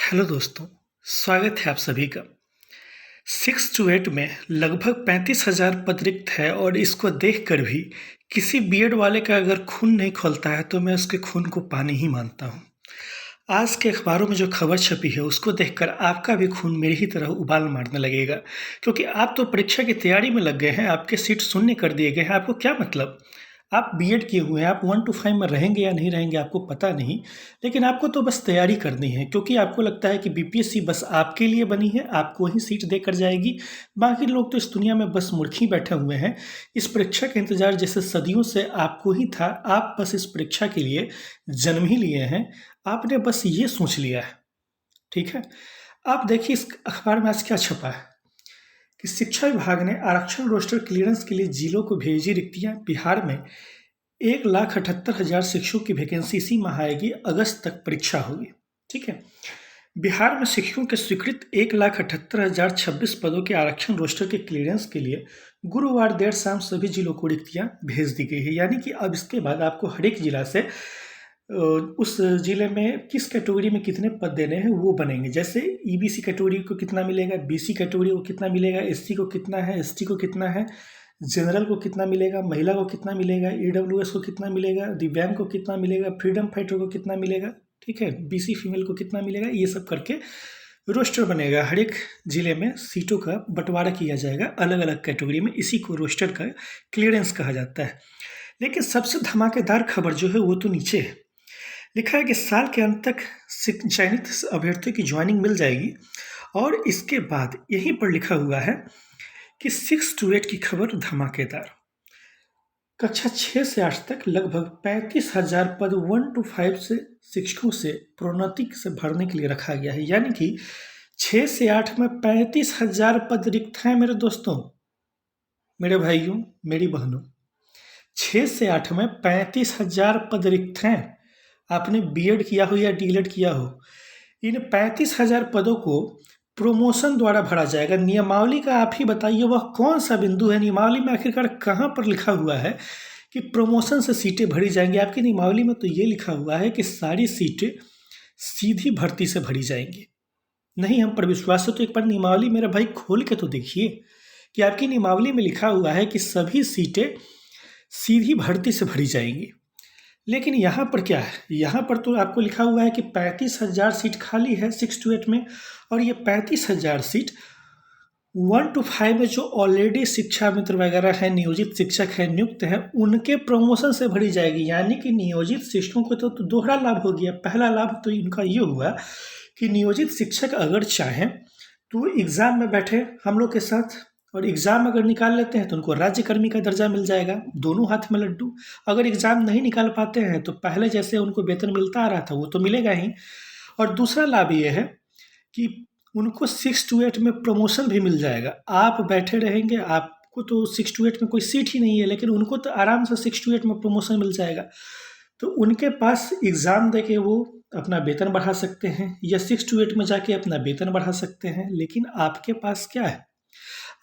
Hello दोस्तों, स्वागत है आप सभी का। 6 to 8 में लगभग 35,000 पद रिक्त है और इसको देखकर भी किसी बीएड वाले का अगर खून नहीं खौलता है तो मैं उसके खून को पानी ही मानता हूँ। आज के अखबारों में जो खबर छपी है उसको देखकर आपका भी खून मेरी ही तरह उबाल मारने लगेगा, क्योंकि आप तो परीक्षा की तैयारी में लग गए हैं, आपके सीट शून्य कर दिए गए हैं। आपको क्या मतलब? आप बीएड किए हुए हैं, आप 1 to 5 में रहेंगे या नहीं रहेंगे आपको पता नहीं, लेकिन आपको तो बस तैयारी करनी है, क्योंकि आपको लगता है कि बीपीएससी बस आपके लिए बनी है, आपको ही सीट देकर जाएगी। बाकी लोग तो इस दुनिया में बस मूर्ख ही बैठे हुए हैं। इस परीक्षा का इंतजार जैसे सदियों से आपको ही था, आप बस इस परीक्षा के लिए जन्म ही लिए हैं। आपने बस ये सोच लिया है, ठीक है। आप देखिए इस अखबार में आज क्या छपा है कि शिक्षा विभाग ने आरक्षण रोस्टर क्लियरेंस के लिए जिलों को भेजी रिक्तियां। बिहार में 1,78,000 शिक्षकों की वैकेंसी इसी माह आएगी, अगस्त तक परीक्षा होगी, ठीक है। बिहार में शिक्षकों के स्वीकृत 1,78,026 पदों के आरक्षण रोस्टर के क्लियरेंस के लिए गुरुवार देर शाम सभी जिलों को रिक्तियां भेज दी गई है। यानी कि अब इसके बाद आपको हर एक जिला से उस जिले में किस कैटेगरी में कितने पद देने हैं वो बनेंगे। जैसे ईबीसी कैटेगरी को कितना मिलेगा, बीसी कैटेगरी को कितना मिलेगा, एससी को कितना है, एसटी को कितना है, जनरल को कितना मिलेगा, महिला को कितना मिलेगा, ईडब्ल्यूएस को कितना मिलेगा, दिव्यांग को कितना मिलेगा, फ्रीडम फाइटर को कितना मिलेगा, ठीक है, बीसी फीमेल को कितना मिलेगा, ये सब करके रोस्टर बनेगा। हर एक जिले में सीटों का बंटवारा किया जाएगा अलग अलग कैटेगरी में। इसी को रोस्टर का क्लियरेंस कहा जाता है। लेकिन सबसे धमाकेदार खबर जो है वो तो नीचे है। लिखा है कि साल के अंत तक चयनित अभ्यर्थियों की ज्वाइनिंग मिल जाएगी, और इसके बाद यहीं पर लिखा हुआ है कि 6 to 8 की खबर धमाकेदार। कक्षा 6 से 8 तक लगभग 35,000 पद 1 to 5 से शिक्षकों से प्रोन्नति से भरने के लिए रखा गया है। यानी कि 6 से 8 में 35,000 पद रिक्त हैं मेरे दोस्तों, मेरे भाइयों, मेरी बहनों। 6 से 8 में 35,000 पद रिक्त हैं। आपने बीएड किया हो या डीएलएड किया हो, इन 35,000 पदों को प्रमोशन द्वारा भरा जाएगा। नियमावली का आप ही बताइए वह कौन सा बिंदु है, नियमावली में आखिरकार कहाँ पर लिखा हुआ है कि प्रमोशन से सीटें भरी जाएंगी। आपकी नियमावली में तो ये लिखा हुआ है कि सारी सीटें सीधी भर्ती से भरी जाएंगी। नहीं हम पर विश्वास है तो एक बार नियमावली मेरा भाई खोल के तो देखिए कि आपकी नियमावली में लिखा हुआ है कि सभी सीटें सीधी भर्ती से भरी जाएंगी। लेकिन यहाँ पर क्या है, यहाँ पर तो आपको लिखा हुआ है कि 35,000 सीट खाली है 6 to 8 में, और ये 35,000 सीट 1 to 5 में जो ऑलरेडी शिक्षा मित्र वगैरह हैं, नियोजित शिक्षक हैं, नियुक्त हैं, उनके प्रमोशन से भरी जाएगी। यानी कि नियोजित शिक्षकों को तो दोहरा लाभ हो गया। पहला लाभ तो इनका ये हुआ कि नियोजित शिक्षक अगर चाहें तो एग्ज़ाम में बैठे हम लोग के साथ, और एग्ज़ाम अगर निकाल लेते हैं तो उनको राज्यकर्मी का दर्जा मिल जाएगा, दोनों हाथ में लड्डू। अगर एग्ज़ाम नहीं निकाल पाते हैं तो पहले जैसे उनको वेतन मिलता आ रहा था वो तो मिलेगा ही। और दूसरा लाभ ये है कि उनको 6 to 8 में प्रमोशन भी मिल जाएगा। आप बैठे रहेंगे, आपको तो 6 to 8 में कोई सीट ही नहीं है, लेकिन उनको तो आराम से 6 to 8 में प्रमोशन मिल जाएगा। तो उनके पास एग्ज़ाम दे के वो अपना वेतन बढ़ा सकते हैं, या 6 to 8 में जाके अपना वेतन बढ़ा सकते हैं। लेकिन आपके पास क्या है,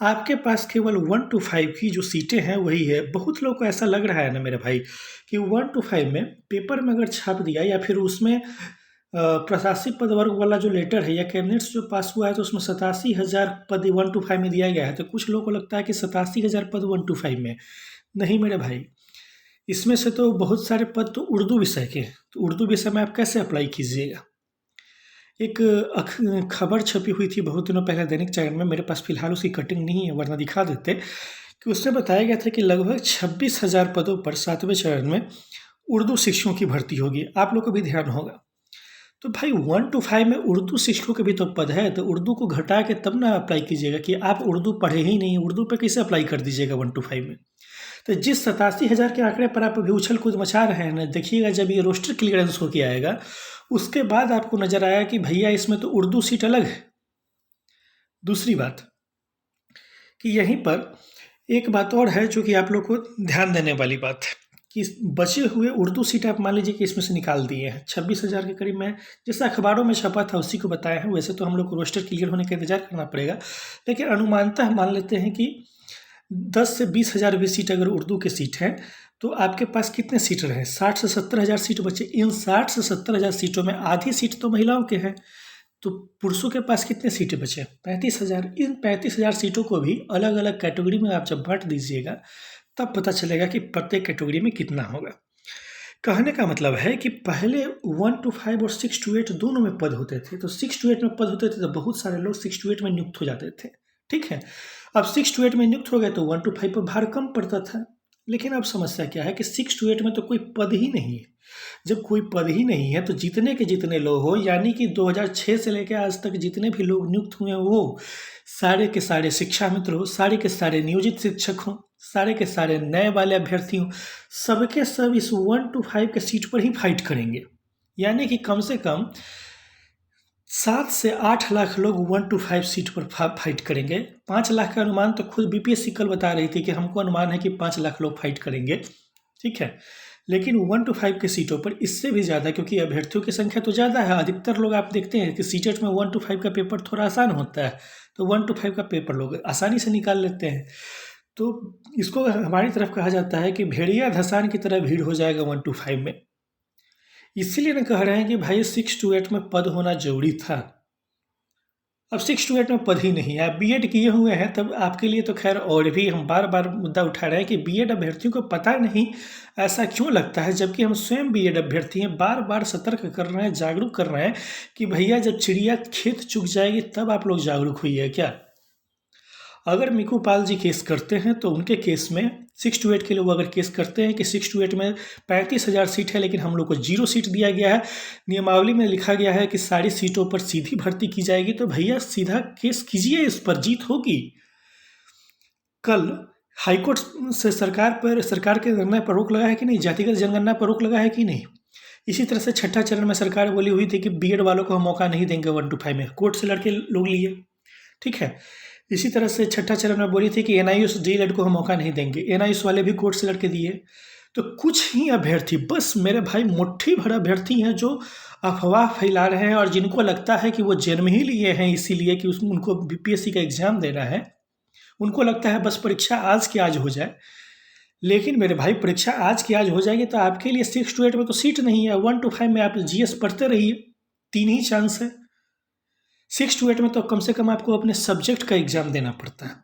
आपके पास केवल 1 to 5 की जो सीटें हैं वही है। बहुत लोगों को ऐसा लग रहा है ना मेरे भाई कि 1 to 5 में पेपर में अगर छाप दिया, या फिर उसमें प्रशासनिक पद वर्ग वाला जो लेटर है या कैबिनेट्स जो पास हुआ है तो उसमें 87,000 पद 1 to 5 में दिया गया है, तो कुछ लोगों को लगता है कि 87,000 पद 1 to 5 में। नहीं मेरे भाई, इसमें से तो बहुत सारे पद तो उर्दू विषय के, तो उर्दू विषय में आप कैसे अप्लाई कीजिएगा। एक खबर छपी हुई थी बहुत दिनों पहले दैनिक जागरण में, मेरे पास फिलहाल उसकी कटिंग नहीं है वरना दिखा देते, कि उसमें बताया गया था कि लगभग 26,000 पदों पर 7वें चरण में उर्दू शिक्षकों की भर्ती होगी। आप लोग को भी ध्यान होगा। तो भाई 1 to 5 में उर्दू शिक्षकों के भी तो पद है, तो उर्दू को घटा के तब ना अप्लाई कीजिएगा। कि आप उर्दू पढ़े ही नहीं, उर्दू पे कैसे अप्लाई कर दीजिएगा 1 to 5 में। तो जिस 87,000 के आंकड़े पर आप अभी उछल कूद मचा रहे हैं ना, देखिएगा जब ये रोस्टर क्लियरेंस होके आएगा उसके बाद आपको नजर आया कि भैया इसमें तो उर्दू सीट अलग है। दूसरी बात कि यहीं पर एक बात और है जो कि आप लोग को ध्यान देने वाली बात है कि बचे हुए उर्दू सीट आप मान लीजिए कि इसमें से निकाल दिए हैं 26,000 के करीब में, जैसा अखबारों में छपा था उसी को बताया है। वैसे तो हम लोग को रोस्टर क्लियर होने का इंतजार करना पड़ेगा, लेकिन अनुमानतः मान लेते हैं कि 10 से 20,000 भी सीट अगर उर्दू के सीट हैं तो आपके पास कितने सीट रहे, 60 से 70,000 सीट बचे। इन 60 से 70,000 सीटों में आधी सीट तो महिलाओं के हैं, तो पुरुषों के पास कितने सीटें बचे? 35,000। इन 35,000 सीटों को भी अलग अलग कैटेगरी में आप जब बांट दीजिएगा तब पता चलेगा कि प्रत्येक कैटेगरी में कितना होगा। कहने का मतलब है कि पहले 1 to 5 और 6 to 8 दोनों में पद होते थे। तो 6 to 8 में पद होते थे तो बहुत सारे लोग 6 to 8 में नियुक्त हो जाते थे, ठीक है। अब 6 to 8 में नियुक्त हो गए तो 1 to 5 पर भार कम पड़ता था। लेकिन अब समस्या क्या है कि 6 to 8 में तो कोई पद ही नहीं है। जब कोई पद ही नहीं है तो जितने के जितने लोग हो, यानी कि 2006 से लेकर आज तक जितने भी लोग नियुक्त हुए हैं वो सारे के सारे शिक्षा मित्र हो, सारे के सारे नियोजित शिक्षक हों, सारे के सारे नए वाले अभ्यर्थी हों, सबके सब इस 1 to 5 के सीट पर ही फाइट करेंगे। यानी कि कम से कम 7 से 8 लाख लोग 1 to 5 सीट पर फाइट करेंगे। 5 लाख का अनुमान तो खुद बीपीएससी कल बता रही थी कि हमको अनुमान है कि 5 लाख लोग फाइट करेंगे, ठीक है। लेकिन 1 to 5 के सीटों पर इससे भी ज़्यादा, क्योंकि अभ्यर्थियों की संख्या तो ज़्यादा है। अधिकतर लोग आप देखते हैं कि सीटेट में 1 to 5 का पेपर थोड़ा आसान होता है, तो 1 to 5 का पेपर लोग आसानी से निकाल लेते हैं। तो इसको हमारी तरफ कहा जाता है कि भेड़िया धसान की तरह भीड़ हो जाएगा 1 to 5 में। इसीलिए न कह रहे हैं कि भाई 6 to 8 में पद होना जरूरी था। अब 6 to 8 में पद ही नहीं है। आप बीएड किए हुए हैं तब आपके लिए तो खैर, और भी हम बार बार मुद्दा उठा रहे हैं कि बीएड अभ्यर्थियों को पता नहीं ऐसा क्यों लगता है, जबकि हम स्वयं बीएड अभ्यर्थी हैं। बार बार सतर्क कर रहे हैं, जागरूक कर रहे हैं कि भैया जब चिड़िया खेत चुग जाएगी तब आप लोग जागरूक हुई क्या। अगर मिकू पाल जी केस करते हैं तो उनके केस में 6 to 8 के लोग अगर केस करते हैं कि 6 to 8 में 35,000 सीट है लेकिन हम लोग को 0 सीट दिया गया है, नियमावली में लिखा गया है कि सारी सीटों पर सीधी भर्ती की जाएगी, तो भैया सीधा केस कीजिए, इस पर जीत होगी। कल हाईकोर्ट से सरकार के निर्णय पर रोक लगा है कि नहीं, जातिगत जनगणना पर रोक लगा है कि नहीं। इसी तरह से छठा चरण में सरकार बोली हुई थी कि बीएड वालों को हम मौका नहीं देंगे 1 to 5 में, कोर्ट से लड़के लोग लिए, ठीक है। इसी तरह से छठा चरण में बोली थी कि एनआईयूएस डीएलएड को हम मौका नहीं देंगे, एनआईयूएस वाले भी कोर्ट से लड़के दिए। तो कुछ ही अभ्यर्थी, बस मेरे भाई मुट्ठी भर अभ्यर्थी हैं जो अफवाह फैला रहे हैं और जिनको लगता है कि वो जन्म ही लिए हैं इसीलिए कि उनको बीपीएससी का एग्जाम देना है। उनको लगता है बस परीक्षा आज की आज हो जाए। लेकिन मेरे भाई परीक्षा आज की आज हो जाएगी तो आपके लिए 6 to 8 में तो सीट नहीं है। 1 to 5 में आप जीएस पढ़ते रहिए, 3 ही चांस है। 6 to 8 में तो कम से कम आपको अपने सब्जेक्ट का एग्जाम देना पड़ता है।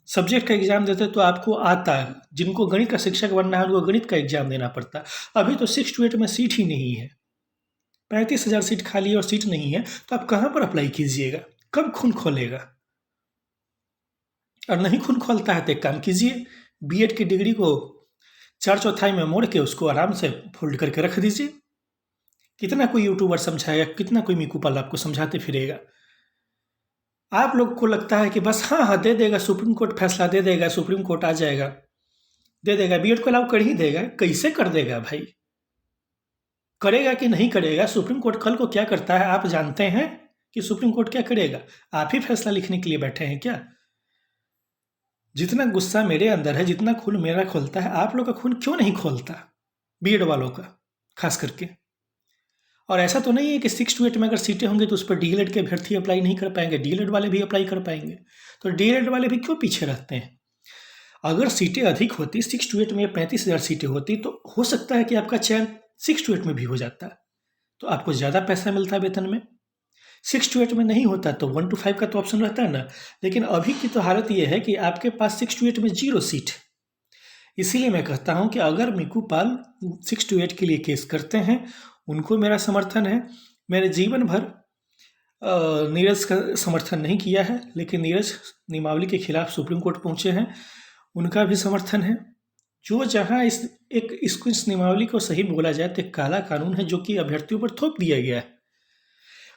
सब्जेक्ट का एग्जाम देते तो आपको आता है, जिनको गणित का शिक्षक बनना है उनको गणित का एग्जाम देना पड़ता है। अभी तो 6 to 8 में सीट ही नहीं है, 35,000 सीट खाली है और सीट नहीं है, तो आप कहाँ पर अप्लाई कीजिएगा, कब खून खोलेगा। और नहीं खून खोलता है तो एक काम कीजिए, बीएड की डिग्री को 4/4 में मोड़ के उसको आराम से फोल्ड करके रख दीजिए। कितना कोई यूट्यूबर समझाएगा, कितना कोई मिकू पाल आपको समझाते फिरेगा। आप लोग को लगता है कि बस हाँ दे देगा, सुप्रीम कोर्ट फैसला दे देगा, सुप्रीम कोर्ट आ जाएगा, दे देगा, बीएड को अलाउ कर ही देगा। कैसे कर देगा भाई, करेगा कि नहीं करेगा? सुप्रीम कोर्ट कल को क्या करता है आप जानते हैं कि सुप्रीम कोर्ट क्या करेगा? आप ही फैसला लिखने के लिए बैठे हैं क्या? जितना गुस्सा मेरे अंदर है, जितना खून मेरा खोलता है, आप लोग का खून क्यों नहीं खोलता, बीएड वालों का खास करके। और ऐसा तो नहीं है कि 6 to 8 में अगर सीटें होंगी तो उस पर डीएलएड के अभ्यर्थी अप्लाई नहीं कर पाएंगे, डीएलएड वाले भी अप्लाई कर पाएंगे। तो डीएलएड वाले भी क्यों पीछे रहते हैं? अगर सीटें अधिक होती, 6 to 8 में 35,000 सीटें होती तो हो सकता है कि आपका चयन 6 to 8 में भी हो जाता, तो आपको ज़्यादा पैसा मिलता वेतन में। 6 to 8 में नहीं होता तो 1 to 5 का तो ऑप्शन रहता है ना। लेकिन अभी की तो हालत ये है कि आपके पास 6 to 8 में 0 सीट। इसीलिए मैं कहता हूँ कि अगर मिकू पाल 6 to 8 के लिए केस करते हैं, उनको मेरा समर्थन है। मैंने जीवन भर नीरज का समर्थन नहीं किया है, लेकिन नीरज नियमावली के खिलाफ सुप्रीम कोर्ट पहुँचे हैं, उनका भी समर्थन है। जो जहाँ इसको इस नियमावली को सही बोला जाए तो एक काला कानून है जो कि अभ्यर्थियों पर थोप दिया गया है।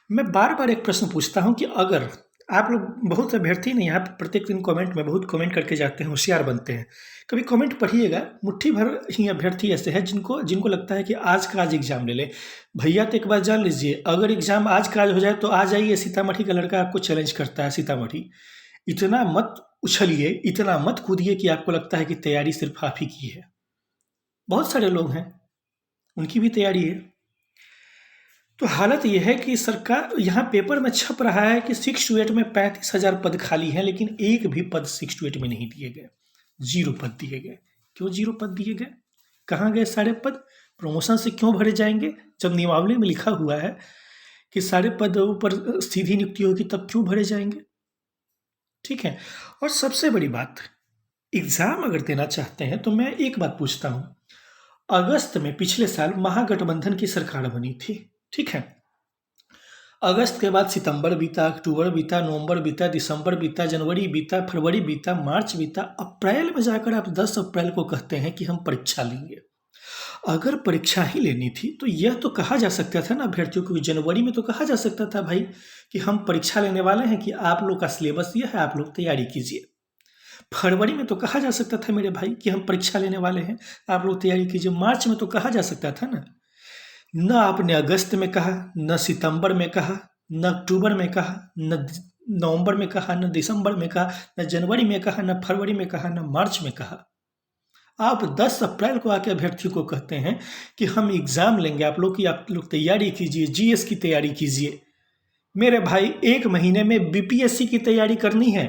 मैं बार बार एक प्रश्न पूछता हूँ कि अगर आप लोग, बहुत अभ्यर्थी नहीं, यहाँ प्रत्येक दिन कमेंट में बहुत कमेंट करके जाते हैं, होशियार बनते हैं, कभी कमेंट पढ़िएगा। मुट्ठी भर ही अभ्यर्थी ऐसे हैं जिनको लगता है कि आज का आज एग्जाम ले ले। भैया तो एक बात जान लीजिए, अगर एग्जाम आज का आज हो जाए तो आ जाइए, सीतामढ़ी का लड़का आपको चैलेंज करता है सीतामढ़ी। इतना मत उछलिए, इतना मत कूदिए कि आपको लगता है कि तैयारी सिर्फ आप ही की है। बहुत सारे लोग हैं, उनकी भी तैयारी है। तो हालत यह है कि सरकार, यहाँ पेपर में छप रहा है कि 6 to 8 में 35,000 पद खाली हैं, लेकिन एक भी पद 6 to 8 में नहीं दिए गए, 0 पद दिए गए। क्यों 0 पद दिए गए? कहाँ गए सारे पद? प्रमोशन से क्यों भरे जाएंगे जब नियमावली में लिखा हुआ है कि सारे पदों पर सीधी नियुक्ति होगी, तब क्यों भरे जाएंगे? ठीक है। और सबसे बड़ी बात, एग्जाम अगर देना चाहते हैं तो मैं एक बात पूछता हूं, अगस्त में पिछले साल महागठबंधन की सरकार बनी थी, ठीक है। अगस्त के बाद सितंबर बीता, अक्टूबर बीता, नवंबर बीता, दिसंबर बीता, जनवरी बीता, फरवरी बीता, मार्च बीता, अप्रैल में जाकर आप 10 अप्रैल को कहते हैं कि हम परीक्षा लेंगे। अगर परीक्षा ही लेनी थी तो यह तो कहा जा सकता था ना अभ्यर्थियों को, जनवरी में तो कहा जा सकता था भाई कि हम परीक्षा लेने वाले हैं, कि आप लोग का सिलेबस यह है, आप लोग तैयारी कीजिए। फरवरी में तो कहा जा सकता था मेरे भाई कि हम परीक्षा लेने वाले हैं, आप लोग तैयारी कीजिए। मार्च में तो कहा जा सकता था ना। न आपने अगस्त में कहा, न सितंबर में कहा, न अक्टूबर में कहा, न नवंबर में कहा, न दिसंबर में कहा, न जनवरी में कहा, न फरवरी में कहा, न मार्च में कहा। आप 10 अप्रैल को आके अभ्यर्थियों को कहते हैं कि हम एग्जाम लेंगे, आप लोग तैयारी कीजिए, जीएस की तैयारी कीजिए। मेरे भाई 1 महीने में बीपीएससी की तैयारी करनी है।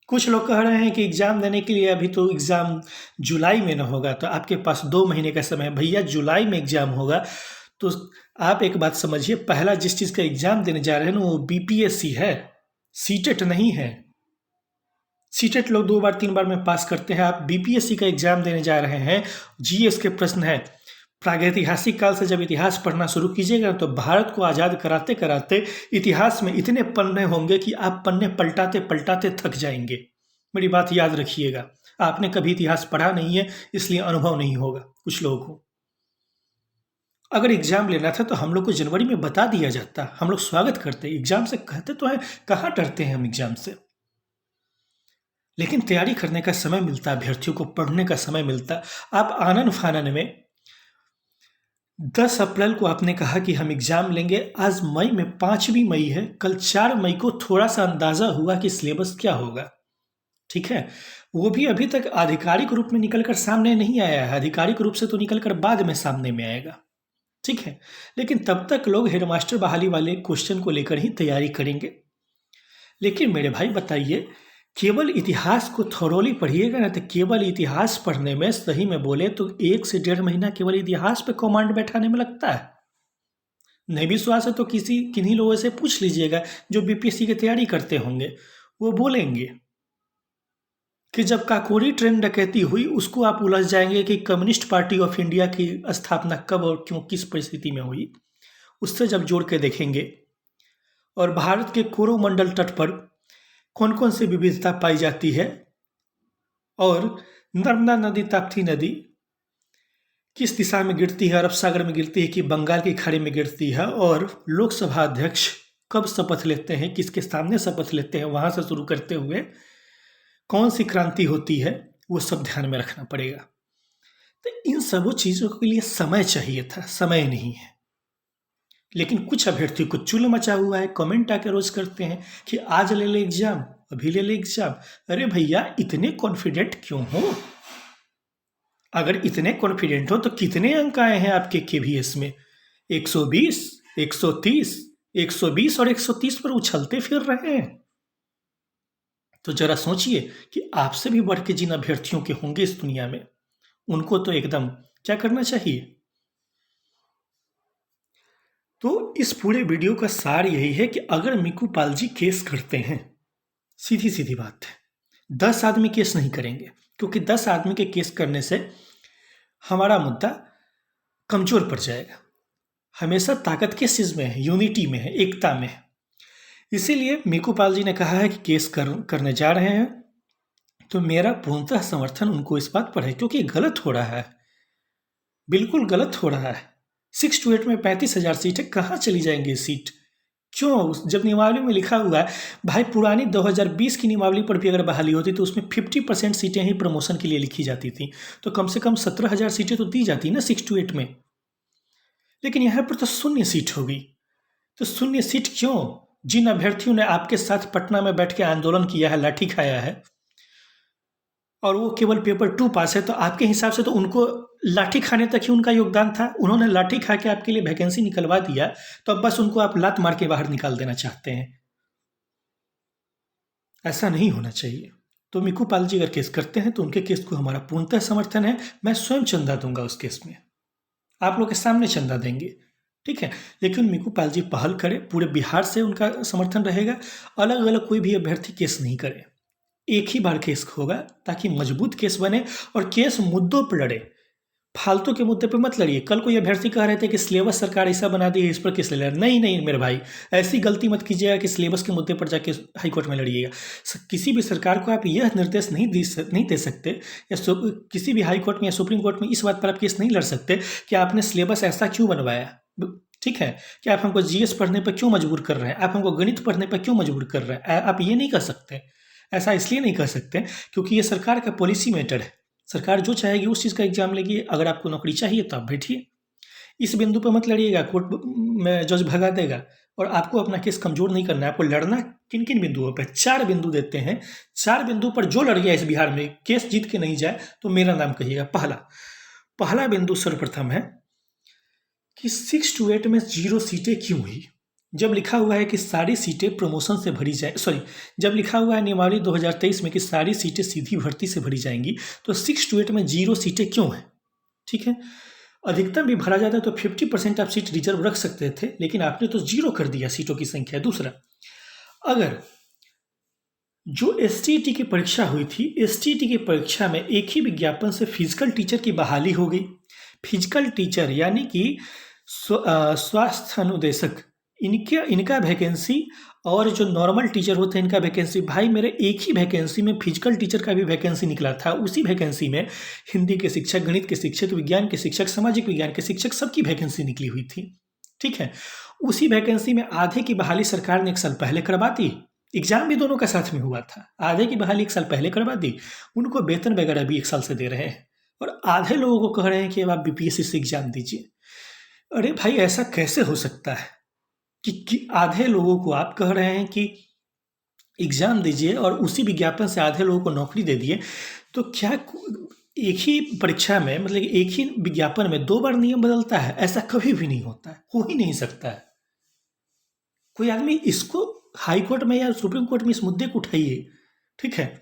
कुछ लोग कह रहे हैं कि एग्जाम देने के लिए अभी तो एग्जाम जुलाई में न होगा, तो आपके पास 2 महीने का समय है। भैया जुलाई में एग्जाम होगा तो आप एक बात समझिए, पहला जिस चीज़ का एग्जाम देने जा रहे हैं ना वो बीपीएससी है, सीटेट नहीं है। सीटेट लोग 2 बार 3 बार में पास करते हैं, आप बीपीएससी का एग्जाम देने जा रहे हैं। जीएस के प्रश्न है, प्रागैतिहासिक काल से जब इतिहास पढ़ना शुरू कीजिएगा तो भारत को आज़ाद कराते कराते इतिहास में इतने पन्ने होंगे कि आप पन्ने पलटाते पलटाते थक जाएंगे। मेरी बात याद रखिएगा, आपने कभी इतिहास पढ़ा नहीं है इसलिए अनुभव नहीं होगा कुछ लोगों को। अगर एग्जाम लेना था तो हम लोग को जनवरी में बता दिया जाता, हम लोग स्वागत करते, एग्जाम से कहते तो हैं, कहाँ डरते हैं हम एग्जाम से। लेकिन तैयारी करने का समय मिलता, अभ्यर्थियों को पढ़ने का समय मिलता। आप आनन फानन में 10 अप्रैल को आपने कहा कि हम एग्जाम लेंगे, आज मई में 5वीं मई है, कल 4 मई को थोड़ा सा अंदाजा हुआ कि सिलेबस क्या होगा, ठीक है। वो भी अभी तक आधिकारिक रूप में निकलकर सामने नहीं आया है, आधिकारिक रूप से तो निकलकर बाद में सामने में आएगा, ठीक है। लेकिन तब तक लोग हेडमास्टर बहाली वाले क्वेश्चन को लेकर ही तैयारी करेंगे। लेकिन मेरे भाई बताइए, केवल इतिहास को थोरोली पढ़िएगा ना, तो केवल इतिहास पढ़ने में सही में बोले तो 1 से 1.5 महीना केवल इतिहास पे कमांड बैठाने में लगता है। नहीं विश्वास है तो किन्हीं लोगों से पूछ लीजिएगा जो बीपीएससी की तैयारी करते होंगे, वो बोलेंगे कि जब काकोरी ट्रेन डकैती हुई उसको आप उलझ जाएंगे कि कम्युनिस्ट पार्टी ऑफ इंडिया की स्थापना कब और क्यों किस परिस्थिति में हुई, उससे जब जोड़ के देखेंगे। और भारत के कोरोमंडल तट पर कौन कौन सी विविधता पाई जाती है, और नर्मदा नदी ताप्ती नदी किस दिशा में गिरती है, अरब सागर में गिरती है कि बंगाल की खाड़ी में गिरती है, और लोकसभा अध्यक्ष कब शपथ लेते हैं, किसके सामने शपथ लेते हैं, वहां से शुरू करते हुए कौन सी क्रांति होती है, वो सब ध्यान में रखना पड़ेगा। तो इन सब चीज़ों के लिए समय चाहिए था, समय नहीं है। लेकिन कुछ अभ्यर्थियों को चुल मचा हुआ है, कमेंट आके रोज करते हैं कि आज ले ले एग्जाम, अभी ले ले एग्जाम। अरे भैया इतने कॉन्फिडेंट क्यों हो? अगर इतने कॉन्फिडेंट हो तो कितने अंक आए हैं आपके केवीएस में? 120, 130, 120 और 130 पर उछलते फिर रहे हैं। तो जरा सोचिए कि आपसे भी बढ़ के जिन अभ्यर्थियों के होंगे इस दुनिया में, उनको तो एकदम क्या करना चाहिए। तो इस पूरे वीडियो का सार यही है कि अगर मिकू पाल जी केस करते हैं, सीधी सीधी बात है, 10 आदमी केस नहीं करेंगे, क्योंकि 10 आदमी के केस करने से हमारा मुद्दा कमजोर पड़ जाएगा। हमेशा ताकत किस चीज़ में है? यूनिटी में है, एकता में है। इसीलिए मिकू पाल जी ने कहा है कि केस करने जा रहे हैं, तो मेरा पूर्णतः समर्थन उनको इस बात पर है, क्योंकि गलत हो रहा है, बिल्कुल गलत हो रहा है। 6 to 8 में 35,000 सीट है, कहाँ चली जाएंगी सीट? क्यों? जब नियमावली में लिखा हुआ है भाई, पुरानी 2020 की नियमावली पर भी अगर बहाली होती तो उसमें 50% सीटें ही प्रमोशन के लिए लिखी जाती थी, तो कम से कम 17,000 सीटें तो दी जाती ना 6 to 8 में। लेकिन यहाँ पर तो 0 सीट होगी। तो 0 सीट क्यों? जिन अभ्यर्थियों ने आपके साथ पटना में बैठ के आंदोलन किया है, लाठी खाया है, और वो केवल पेपर 2 पास है, तो आपके हिसाब से तो उनको लाठी खाने तक ही उनका योगदान था। उन्होंने लाठी खा के आपके लिए वैकेंसी निकलवा दिया, तो अब बस उनको आप लात मार के बाहर निकाल देना चाहते हैं। ऐसा नहीं होना चाहिए। तो मिकू पाल जी अगर केस करते हैं तो उनके केस को हमारा पूर्णतः समर्थन है। मैं स्वयं चंदा दूंगा उस केस में, आप लोग के सामने चंदा देंगे, ठीक है। लेकिन मिकू पाल जी पहल करें, पूरे बिहार से उनका समर्थन रहेगा, अलग अलग कोई भी अभ्यर्थी केस नहीं करे, एक ही बार केस होगा ताकि मजबूत केस बने और केस मुद्दों पर लड़े, फालतू के मुद्दे पे मत लड़िए। कल कोई अभ्यर्थी कह रहे थे कि सिलेबस सरकार ऐसा बना दी है, इस पर केस ले लिया। नहीं नहीं मेरे भाई, ऐसी गलती मत कीजिएगा कि सिलेबस के मुद्दे पर जाके हाईकोर्ट में लड़िएगा। किसी भी सरकार को आप यह निर्देश नहीं दे सकते, या किसी भी हाईकोर्ट में या सुप्रीम कोर्ट में इस बात पर आप केस नहीं लड़ सकते कि आपने सिलेबस ऐसा क्यों बनवाया। ठीक है, कि आप हमको जीएस पढ़ने पर क्यों मजबूर कर रहे हैं, आप हमको गणित पढ़ने पर क्यों मजबूर कर रहे हैं। आप ये नहीं कर सकते। ऐसा इसलिए नहीं कर सकते क्योंकि ये सरकार का पॉलिसी मैटर है। सरकार जो चाहेगी उस चीज़ का एग्जाम लेगी। अगर आपको नौकरी चाहिए तो आप बैठिए, इस बिंदु पर मत लड़िएगा, कोर्ट में जज भगा देगा। और आपको अपना केस कमजोर नहीं करना है, आपको लड़ना किन किन बिंदुओं पर, 4 बिंदु देते हैं। 4 बिंदु पर जो लड़ गया इस बिहार में, केस जीत के नहीं जाए तो मेरा नाम कहिएगा। पहला बिंदु सर्वप्रथम है कि 6 to 8 में 0 सीटें क्यों हुई। जब लिखा हुआ है कि सारी सीटें प्रमोशन से भरी जाए, जब लिखा हुआ है नियमावली 2023 में कि सारी सीटें सीधी भर्ती से भरी जाएंगी, तो 6 to 8 में 0 सीटें क्यों हैं। ठीक है, अधिकतम भी भरा जाता तो 50% आप सीट रिजर्व रख सकते थे, लेकिन आपने तो 0 कर दिया सीटों की संख्या। दूसरा, अगर जो एसटीईटी की परीक्षा हुई थी, एसटीईटी की परीक्षा में एक ही विज्ञापन से फिजिकल टीचर की बहाली हो गई। फिजिकल टीचर यानी कि स्वास्थ्य अनुदेशक, इनका वैकेंसी और जो नॉर्मल टीचर होते हैं इनका वैकेंसी, भाई मेरे एक ही वैकेंसी में फिजिकल टीचर का भी वैकेंसी निकला था। उसी वैकेंसी में हिंदी के शिक्षक, गणित के शिक्षक, विज्ञान के शिक्षक, सामाजिक विज्ञान के शिक्षक, सबकी वैकेंसी निकली हुई थी। ठीक है, उसी वैकेंसी में आधे की बहाली सरकार ने 1 साल पहले करवा दी। एग्जाम भी दोनों का साथ में हुआ था। आधे की बहाली 1 साल पहले करवा दी, उनको वेतन वगैरह भी 1 साल से दे रहे हैं, और आधे लोगों को कह रहे हैं कि अब आप बीपीएससी से एग्जाम दीजिए। अरे भाई, ऐसा कैसे हो सकता है कि आधे लोगों को आप कह रहे हैं कि एग्जाम दीजिए और उसी विज्ञापन से आधे लोगों को नौकरी दे दिए। तो क्या एक ही परीक्षा में, मतलब एक ही विज्ञापन में 2 बार नियम बदलता है? ऐसा कभी भी नहीं होता है, हो ही नहीं सकता है। कोई आदमी इसको हाई कोर्ट में या सुप्रीम कोर्ट में इस मुद्दे को उठाइए, ठीक है,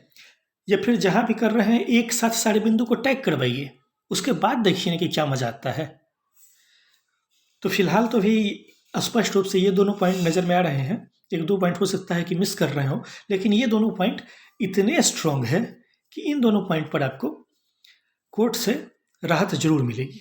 या फिर जहां भी कर रहे हैं एक साथ सारे बिंदु को टैग करवाइए, उसके बाद देखिए कि क्या मजा आता है। तो फिलहाल तो भी स्पष्ट रूप से ये दोनों पॉइंट नज़र में आ रहे हैं। 1-2 पॉइंट हो सकता है कि मिस कर रहे हो, लेकिन ये दोनों पॉइंट इतने स्ट्रांग है कि इन दोनों पॉइंट पर आपको कोर्ट से राहत जरूर मिलेगी।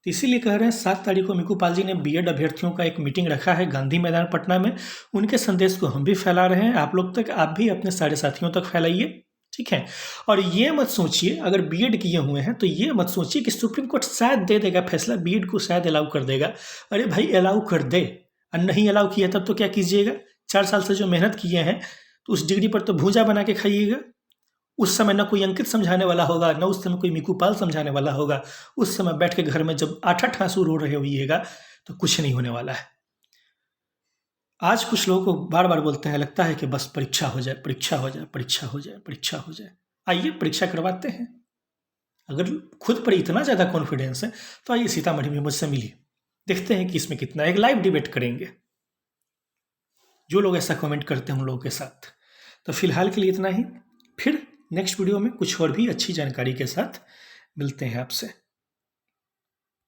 तो इसीलिए कह रहे हैं 7 तारीख को मिकू पाल जी ने बीएड अभ्यर्थियों का एक मीटिंग रखा है गांधी मैदान पटना में। उनके संदेश को हम भी फैला रहे हैं आप लोग तक, आप भी अपने सारे साथियों तक फैलाइए। ठीक है, और ये मत सोचिए, अगर बीएड किए हुए हैं तो ये मत सोचिए कि सुप्रीम कोर्ट शायद दे देगा फैसला, बीएड को शायद अलाउ कर देगा। अरे भाई, अलाउ कर दे, और नहीं अलाउ किया तब तो क्या कीजिएगा? 4 साल से जो मेहनत किए हैं तो उस डिग्री पर तो भूजा बना के खाइएगा। उस समय न कोई अंकित समझाने वाला होगा, न उस समय कोई मिकू पाल समझाने वाला होगा। उस समय बैठ के घर में जब 8-8 आंसू रो रहे होइएगा तो कुछ नहीं होने वाला है। आज कुछ लोगों को बार बार बोलते हैं, लगता है कि बस परीक्षा हो जाए, परीक्षा हो जाए, परीक्षा हो जाए, परीक्षा हो जाए। आइए परीक्षा करवाते हैं। अगर खुद पर इतना ज़्यादा कॉन्फिडेंस है तो आइए सीतामढ़ी में मुझसे मिलिए, देखते हैं कि इसमें कितना, एक लाइव डिबेट करेंगे। जो लोग ऐसा कमेंट करते हैं उन लोगों के साथ। तो फिलहाल के लिए इतना ही, फिर नेक्स्ट वीडियो में कुछ और भी अच्छी जानकारी के साथ मिलते हैं आपसे।